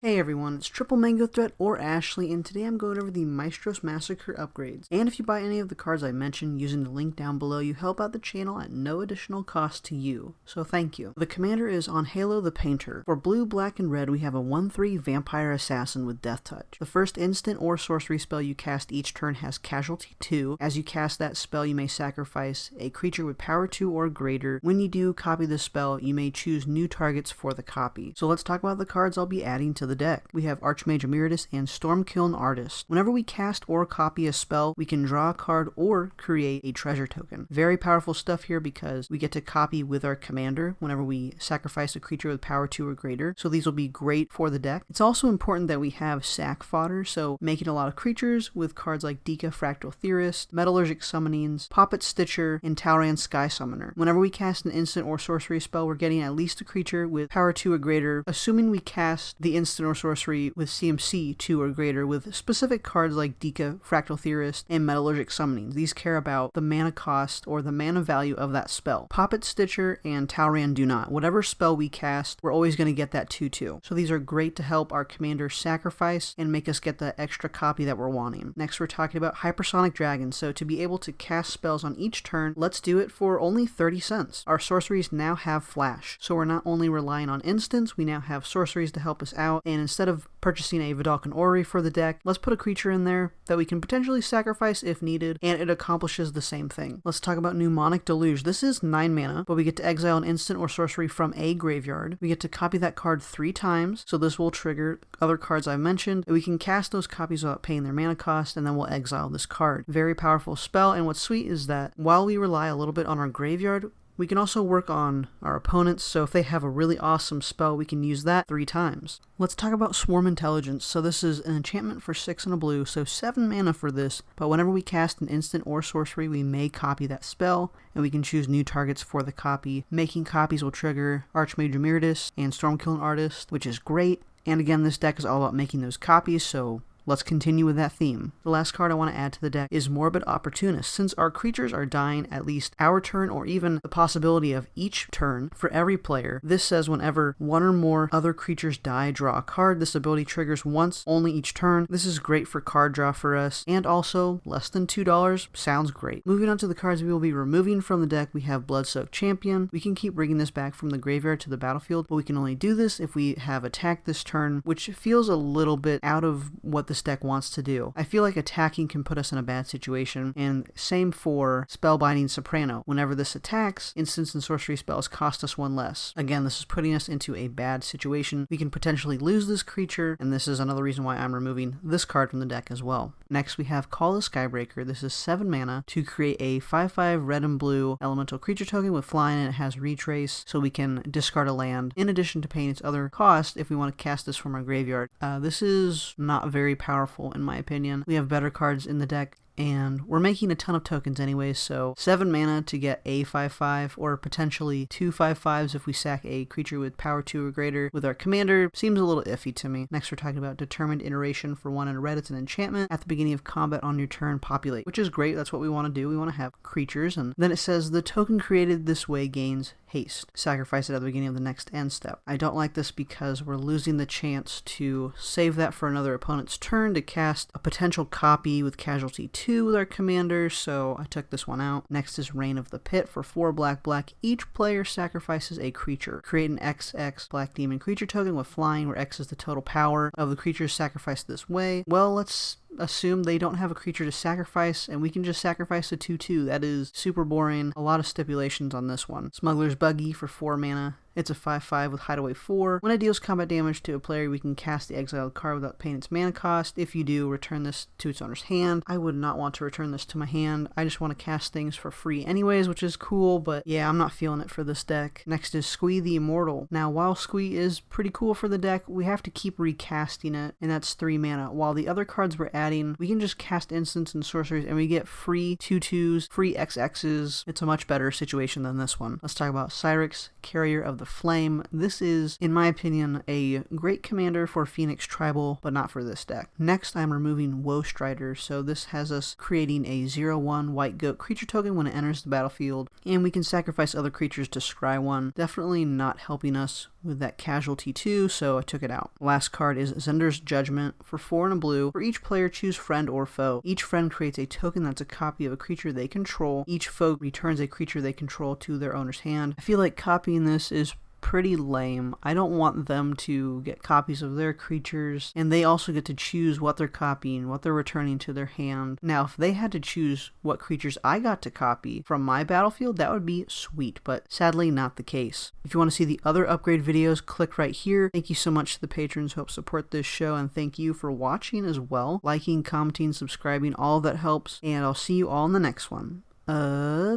Hey everyone, it's Triple Mango Threat or Ashley, and today I'm going over the Maestros Massacre upgrades. And if you buy any of the cards I mentioned using the link down below, you help out the channel at no additional cost to you, so thank you. The commander is on Halo the Painter. For blue, black, and red, we have a 1/3 Vampire Assassin with Death Touch. The first instant or sorcery spell you cast each turn has Casualty 2. As you cast that spell, you may sacrifice a creature with power 2 or greater. When you do copy the spell, you may choose new targets for the copy. So let's talk about the cards I'll be adding to the deck. We have Archmage Emeritus and Stormkiln Artist. Whenever we cast or copy a spell, we can draw a card or create a treasure token. Very powerful stuff here because we get to copy with our commander whenever we sacrifice a creature with power 2 or greater, so these will be great for the deck. It's also important that we have sack fodder, so making a lot of creatures with cards like Dika Fractal Theorist, Metallurgic Summonings, Poppet Stitcher, and Talran Sky Summoner. Whenever we cast an instant or sorcery spell, we're getting at least a creature with power 2 or greater, assuming we cast the instant or sorcery with CMC 2 or greater with specific cards like Dika, Fractal Theorist, and Metallurgic Summonings. These care about the mana cost or the mana value of that spell. Poppet Stitcher and Talran do not. Whatever spell we cast, we're always going to get that 2/2. So these are great to help our commander sacrifice and make us get the extra copy that we're wanting. Next, we're talking about Hypersonic Dragon. So to be able to cast spells on each turn, let's do it for only 30 cents. Our sorceries now have flash. So we're not only relying on instants, we now have sorceries to help us out, and instead of purchasing a Vidalcan Orrery for the deck, let's put a creature in there that we can potentially sacrifice if needed, and it accomplishes the same thing. Let's talk about Mnemonic Deluge. This is 9 mana, but we get to exile an instant or sorcery from a graveyard. We get to copy that card 3 times, so this will trigger other cards I mentioned, and we can cast those copies without paying their mana cost, and then we'll exile this card. Very powerful spell, and what's sweet is that while we rely a little bit on our graveyard, we can also work on our opponents, so if they have a really awesome spell, we can use that 3 times. Let's talk about Swarm Intelligence. So this is an enchantment for 6 and a blue, so 7 mana for this, but whenever we cast an instant or sorcery, we may copy that spell, and we can choose new targets for the copy. Making copies will trigger Archmage Emeritus and Stormkiln Artist, which is great, and again, this deck is all about making those copies, so let's continue with that theme. The last card I want to add to the deck is Morbid Opportunist. Since our creatures are dying at least our turn or even the possibility of each turn for every player, this says whenever one or more other creatures die, draw a card. This ability triggers once, only each turn. This is great for card draw for us, and also less than $2 sounds great. Moving on to the cards we will be removing from the deck, we have Bloodsoaked Champion. We can keep bringing this back from the graveyard to the battlefield, but we can only do this if we have attacked this turn, which feels a little bit out of what this deck wants to do. I feel like attacking can put us in a bad situation, and same for Spellbinding Soprano. Whenever this attacks, instants and sorcery spells cost us 1 less. Again, this is putting us into a bad situation. We can potentially lose this creature, and this is another reason why I'm removing this card from the deck as well. Next, we have Call the Skybreaker. This is 7 mana to create a 5/5 red and blue elemental creature token with flying, and it has retrace, so we can discard a land in addition to paying its other cost if we want to cast this from our graveyard. This is not very powerful in my opinion. We have better cards in the deck, and we're making a ton of tokens anyways, so 7 mana to get a 5/5 or potentially 2 5/5s if we sack a creature with power 2 or greater with our commander seems a little iffy to me. Next, we're talking about Determined Iteration. For 1 and a red, it's an enchantment. At the beginning of combat on your turn, populate, which is great. That's what we want to do. We want to have creatures, and then it says the token created this way gains haste. Sacrifice it at the beginning of the next end step. I don't like this because we're losing the chance to save that for another opponent's turn to cast a potential copy with Casualty 2 with our commander, so I took this one out. Next is Reign of the Pit. For 4 black. Each player sacrifices a creature. Create an XX Black Demon creature token with flying, where X is the total power of the creatures sacrificed this way. Well, let's assume they don't have a creature to sacrifice, and we can just sacrifice a 2/2. That is super boring. A lot of stipulations on this one. Smuggler's Buggy for 4 mana. It's a 5/5 with Hideaway 4. When it deals combat damage to a player, we can cast the exiled card without paying its mana cost. If you do, return this to its owner's hand. I would not want to return this to my hand. I just want to cast things for free anyways, which is cool, but yeah, I'm not feeling it for this deck. Next is Squee the Immortal. Now, while Squee is pretty cool for the deck, we have to keep recasting it, and that's 3 mana. While the other cards we're adding, we can just cast instants and sorceries, and we get free 2/2s, free XXs. It's a much better situation than this one. Let's talk about Cyrix, Carrier of the Flame. This is, in my opinion, a great commander for Phoenix Tribal, but not for this deck. Next, I'm removing Woe Strider, so this has us creating a 0/1 white goat creature token when it enters the battlefield, and we can sacrifice other creatures to scry one. Definitely not helping us with that casualty too, so I took it out. Last card is Zender's Judgment. For 4 and a blue, for each player choose friend or foe. Each friend creates a token that's a copy of a creature they control. Each foe returns a creature they control to their owner's hand. I feel like copying this is pretty lame. I don't want them to get copies of their creatures, and they also get to choose what they're copying, what they're returning to their hand. Now, if they had to choose what creatures I got to copy from my battlefield, that would be sweet, but sadly not the case. If you want to see the other upgrade videos, click right here. Thank you so much to the patrons who help support this show, and thank you for watching as well. Liking, commenting, subscribing, all of that helps, and I'll see you all in the next one.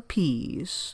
Peace.